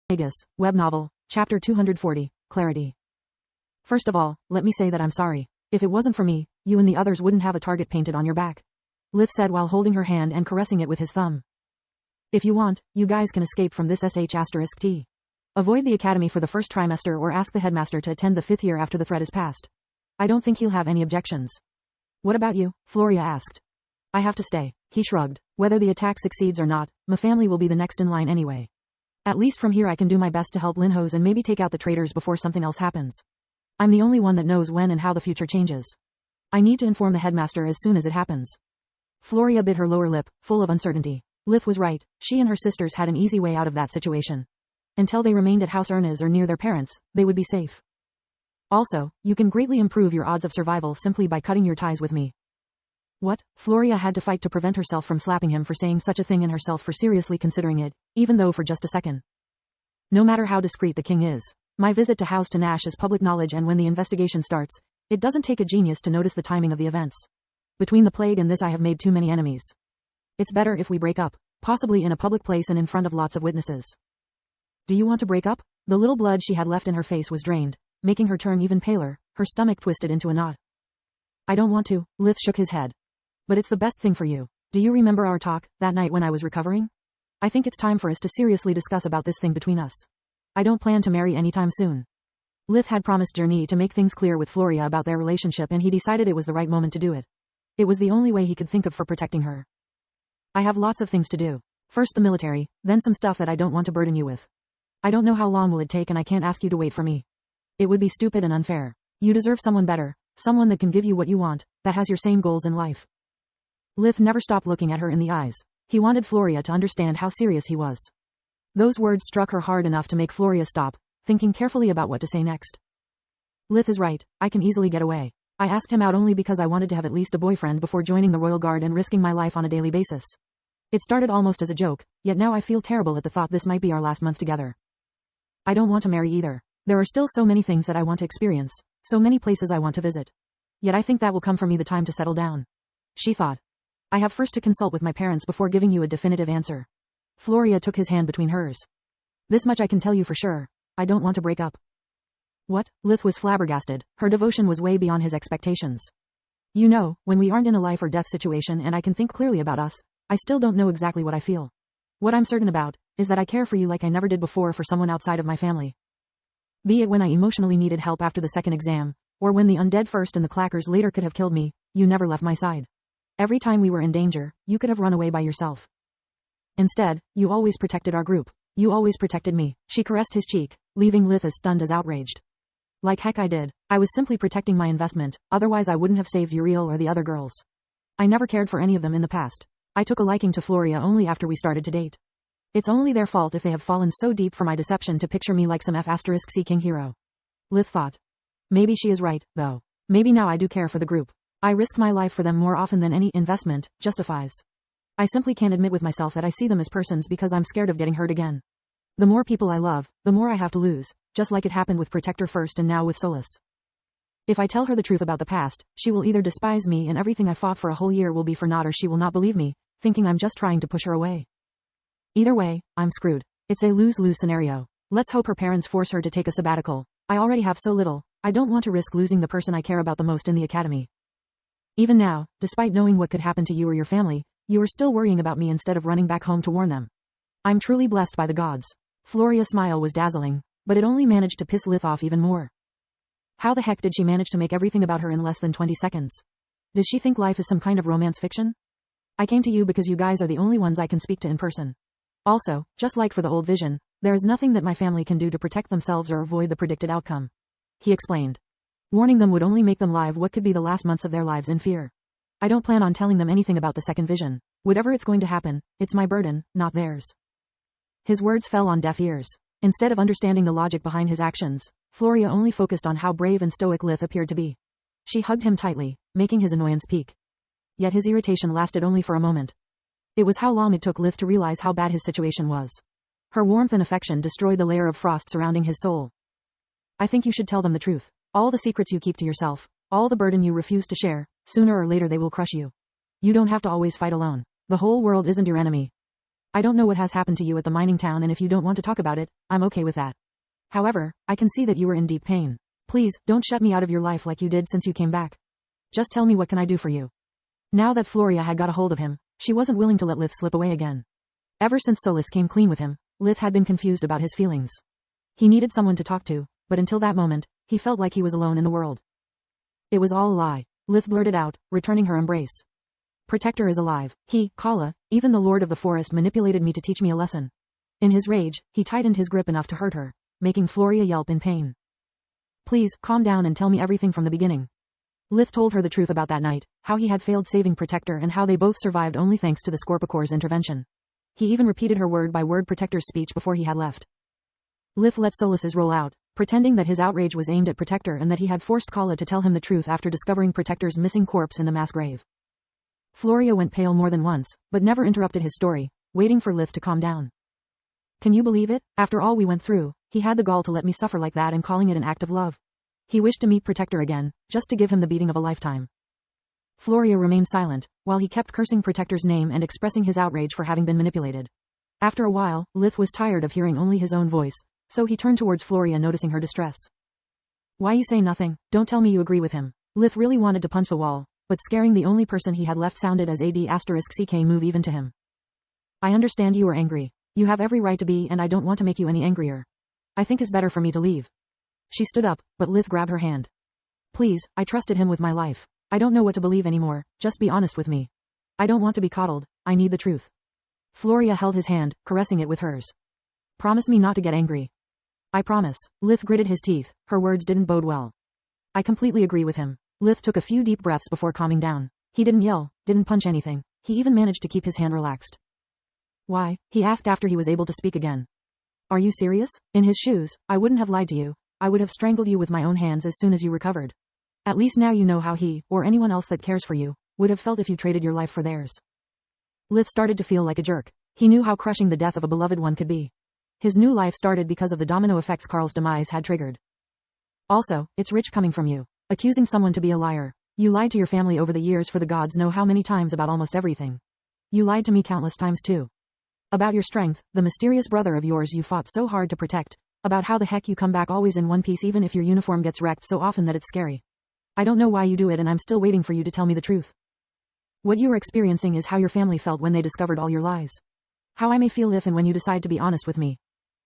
Magus, web novel, chapter 240, Clarity. First of all, let me say that I'm sorry. If it wasn't for me, you and the others wouldn't have a target painted on your back. Lith said while holding her hand and caressing it with his thumb. If you want, you guys can escape from this sh*t. Avoid the academy for the first trimester or ask the headmaster to attend the 5th year after the threat is passed. I don't think he'll have any objections. What about you? Floria asked. I have to stay. He shrugged. Whether the attack succeeds or not, my family will be the next in line anyway. At least from here I can do my best to help Linhos and maybe take out the traitors before something else happens. I'm the only one that knows when and how the future changes. I need to inform the headmaster as soon as it happens. Floria bit her lower lip, full of uncertainty. Lith was right. She and her sisters had an easy way out of that situation. Until they remained at House Ernez or near their parents, they would be safe. Also, you can greatly improve your odds of survival simply by cutting your ties with me. What? Floria had to fight to prevent herself from slapping him for saying such a thing and herself for seriously considering it, even though for just a second. No matter how discreet the king is, my visit to House Tanash is public knowledge, and when the investigation starts, it doesn't take a genius to notice the timing of the events. Between the plague and this I have made too many enemies. It's better if we break up, possibly in a public place and in front of lots of witnesses. Do you want to break up? The little blood she had left in her face was drained, making her turn even paler, her stomach twisted into a knot. I don't want to, Lith shook his head. But it's the best thing for you. Do you remember our talk, that night when I was recovering? I think it's time for us to seriously discuss about this thing between us. I don't plan to marry anytime soon. Lith had promised Journey to make things clear with Floria about their relationship, and he decided it was the right moment to do it. It was the only way he could think of for protecting her. I have lots of things to do. First the military, then some stuff that I don't want to burden you with. I don't know how long will it take, and I can't ask you to wait for me. It would be stupid and unfair. You deserve someone better, someone that can give you what you want, that has your same goals in life. Lith never stopped looking at her in the eyes. He wanted Floria to understand how serious he was. Those words struck her hard enough to make Floria stop, thinking carefully about what to say next. Lith is right, I can easily get away. I asked him out only because I wanted to have at least a boyfriend before joining the Royal Guard and risking my life on a daily basis. It started almost as a joke, yet now I feel terrible at the thought this might be our last month together. I don't want to marry either. There are still so many things that I want to experience, so many places I want to visit. Yet I think that will come for me the time to settle down. She thought. I have first to consult with my parents before giving you a definitive answer. Floria took his hand between hers. This much I can tell you for sure. I don't want to break up. What? Lith was flabbergasted. Her devotion was way beyond his expectations. You know, when we aren't in a life or death situation and I can think clearly about us, I still don't know exactly what I feel. What I'm certain about is that I care for you like I never did before for someone outside of my family. Be it when I emotionally needed help after the second exam, or when the undead first and the clackers later could have killed me, you never left my side. Every time we were in danger, you could have run away by yourself. Instead, you always protected our group. You always protected me. She caressed his cheek, leaving Lith as stunned as outraged. Like heck I did. I was simply protecting my investment, otherwise I wouldn't have saved Uriel or the other girls. I never cared for any of them in the past. I took a liking to Floria only after we started to date. It's only their fault if they have fallen so deep for my deception to picture me like some F*** king hero. Lith thought. Maybe she is right, though. Maybe now I do care for the group. I risk my life for them more often than any investment justifies. I simply can't admit with myself that I see them as persons because I'm scared of getting hurt again. The more people I love, the more I have to lose, just like it happened with Protector first and now with Solus. If I tell her the truth about the past, she will either despise me and everything I fought for a whole year will be for naught, or she will not believe me, thinking I'm just trying to push her away. Either way, I'm screwed. It's a lose-lose scenario. Let's hope her parents force her to take a sabbatical. I already have so little. I don't want to risk losing the person I care about the most in the academy. Even now, despite knowing what could happen to you or your family, you are still worrying about me instead of running back home to warn them. I'm truly blessed by the gods. Floria's smile was dazzling, but it only managed to piss Lith off even more. How the heck did she manage to make everything about her in less than 20 seconds? Does she think life is some kind of romance fiction? I came to you because you guys are the only ones I can speak to in person. Also, just like for the old vision, there is nothing that my family can do to protect themselves or avoid the predicted outcome. He explained. Warning them would only make them live what could be the last months of their lives in fear. I don't plan on telling them anything about the second vision. Whatever it's going to happen, it's my burden, not theirs. His words fell on deaf ears. Instead of understanding the logic behind his actions, Floria only focused on how brave and stoic Lith appeared to be. She hugged him tightly, making his annoyance peak. Yet his irritation lasted only for a moment. It was how long it took Lith to realize how bad his situation was. Her warmth and affection destroyed the layer of frost surrounding his soul. I think you should tell them the truth. All the secrets you keep to yourself, all the burden you refuse to share, sooner or later they will crush you. You don't have to always fight alone. The whole world isn't your enemy. I don't know what has happened to you at the mining town, and if you don't want to talk about it, I'm okay with that. However, I can see that you were in deep pain. Please, don't shut me out of your life like you did since you came back. Just tell me, what can I do for you? Now that Floria had got a hold of him, she wasn't willing to let Lith slip away again. Ever since Solus came clean with him, Lith had been confused about his feelings. He needed someone to talk to, but until that moment, he felt like he was alone in the world. It was all a lie, Lith blurted out, returning her embrace. Protector is alive. He, Kala, even the Lord of the Forest, manipulated me to teach me a lesson. In his rage, he tightened his grip enough to hurt her, making Floria yelp in pain. Please, calm down and tell me everything from the beginning. Lith told her the truth about that night, how he had failed saving Protector and how they both survived only thanks to the Scorpicor's intervention. He even repeated her word-by-word Protector's speech before he had left. Lith let Solus's roll out, pretending that his outrage was aimed at Protector and that he had forced Kala to tell him the truth after discovering Protector's missing corpse in the mass grave. Floria went pale more than once, but never interrupted his story, waiting for Lith to calm down. Can you believe it? After all we went through, he had the gall to let me suffer like that and calling it an act of love. He wished to meet Protector again, just to give him the beating of a lifetime. Floria remained silent, while he kept cursing Protector's name and expressing his outrage for having been manipulated. After a while, Lith was tired of hearing only his own voice, so he turned towards Floria, noticing her distress. Why you say nothing? Don't tell me you agree with him. Lith really wanted to punch the wall, but scaring the only person he had left sounded as **CK move even to him. I understand you are angry. You have every right to be, and I don't want to make you any angrier. I think it's better for me to leave. She stood up, but Lith grabbed her hand. Please, I trusted him with my life. I don't know what to believe anymore, just be honest with me. I don't want to be coddled, I need the truth. Floria held his hand, caressing it with hers. Promise me not to get angry. I promise. Lith gritted his teeth, her words didn't bode well. I completely agree with him. Lith took a few deep breaths before calming down. He didn't yell, didn't punch anything. He even managed to keep his hand relaxed. Why? He asked after he was able to speak again. Are you serious? In his shoes, I wouldn't have lied to you. I would have strangled you with my own hands as soon as you recovered. At least now you know how he, or anyone else that cares for you, would have felt if you traded your life for theirs. Lith started to feel like a jerk. He knew how crushing the death of a beloved one could be. His new life started because of the domino effects Carl's demise had triggered. Also, it's rich coming from you. Accusing someone to be a liar. You lied to your family over the years, for the gods know how many times, about almost everything. You lied to me countless times too. About your strength, the mysterious brother of yours you fought so hard to protect. About how the heck you come back always in one piece even if your uniform gets wrecked so often that it's scary. I don't know why you do it, and I'm still waiting for you to tell me the truth. What you are experiencing is how your family felt when they discovered all your lies. How I may feel if and when you decide to be honest with me.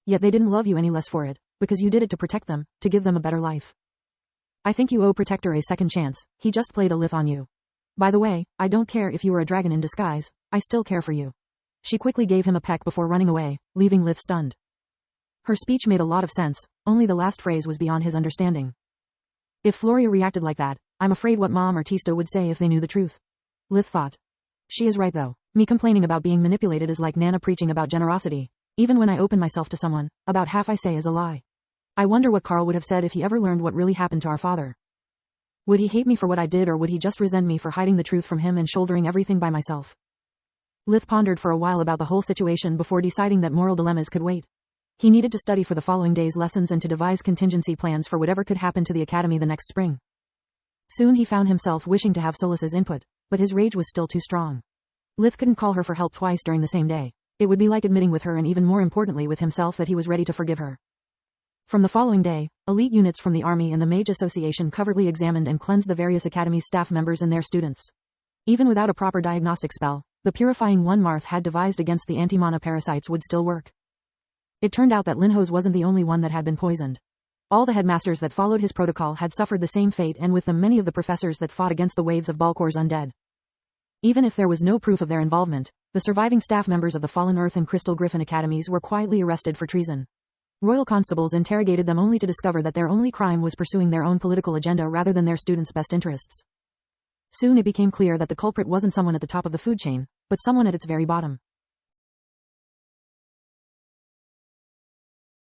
Yet they didn't love you any less for it, because you did it to protect them, to give them a better life. I think you owe Protector a second chance. He just played a Lith on you. By the way, I don't care if you were a dragon in disguise, I still care for you. She quickly gave him a peck before running away, leaving Lith stunned. Her speech made a lot of sense, only the last phrase was beyond his understanding. If Floria reacted like that, I'm afraid what Mom or Tista would say if they knew the truth. Lith thought. She is right though. Me complaining about being manipulated is like Nana preaching about generosity. Even when I open myself to someone, about half I say is a lie. I wonder what Carl would have said if he ever learned what really happened to our father. Would he hate me for what I did, or would he just resent me for hiding the truth from him and shouldering everything by myself? Lith pondered for a while about the whole situation before deciding that moral dilemmas could wait. He needed to study for the following day's lessons and to devise contingency plans for whatever could happen to the academy the next spring. Soon he found himself wishing to have Solus's input, but his rage was still too strong. Lith couldn't call her for help twice during the same day. It would be like admitting with her, and even more importantly with himself, that he was ready to forgive her. From the following day, elite units from the Army and the Mage Association covertly examined and cleansed the various academies' staff members and their students. Even without a proper diagnostic spell, the purifying one Marth had devised against the anti-mana parasites would still work. It turned out that Linhos wasn't the only one that had been poisoned. All the headmasters that followed his protocol had suffered the same fate, and with them many of the professors that fought against the waves of Balkor's undead. Even if there was no proof of their involvement, the surviving staff members of the Fallen Earth and Crystal Griffin academies were quietly arrested for treason. Royal constables interrogated them only to discover that their only crime was pursuing their own political agenda rather than their students' best interests. Soon it became clear that the culprit wasn't someone at the top of the food chain, but someone at its very bottom.